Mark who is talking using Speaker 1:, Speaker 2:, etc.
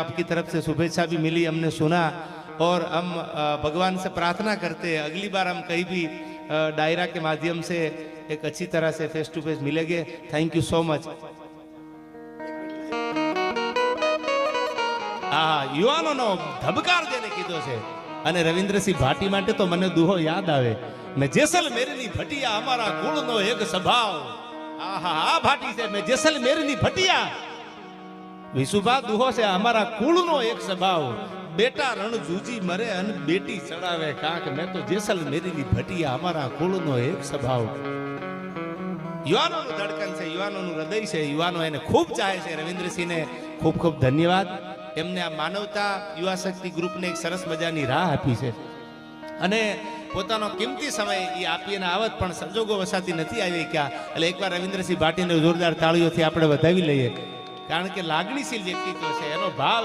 Speaker 1: आपकी तरफ से शुभेच्छा भी मिली, हमने सुना और हम भगवान से प्रार्थना करते हैं अगली बार हम कहीं भी डायरा के माध्यम से एक अच्छी तरह से फेस टू फेस मिलेंगे। Thank you so much. हाँ, યુવાનોનો ધબકાર જેને કીધો છે અને રવિન્દ્રસિંહ ભાટી માટે તો મને દુહો યાદ આવે, મેં જેસલમેરની ભટિયા અમારા કુળનો એક સ્વભાવ। આહા, આ ભાટી છે મેં જેસલમેરની ભટિયા, વિશુભા દુહો છે અમારા કુળનો એક સ્વભાવ। બેટા રણ જૂજી મરે અને બેટી ચડાવે કાંક, મેં તો જેસલમેરની ભટિયા અમારા કુળનો એક સ્વભાવ। યુવાનોનું ધડકન છે, યુવાનોનું હૃદય છે, યુવાનો એને ખૂબ ચાહે છે। રવિન્દ્રસિંહને ખૂબ ખૂબ ધન્યવાદ। એમને આ માનવતા યુવા શક્તિ ગ્રુપને એક સરસ મજાની રાહ આપી છે અને પોતાનો કિંમતી સમય એ આપીને આવત પણ સંજોગો વસાતી નથી આવી ક્યાં। એટલે એકવાર રવિન્દ્રસિંહ ભાટીને જોરદાર તાળીઓથી આપણે વધાવી લઈએ, કારણ કે લાગણીશીલ વ્યક્તિત્વ છે, એનો ભાવ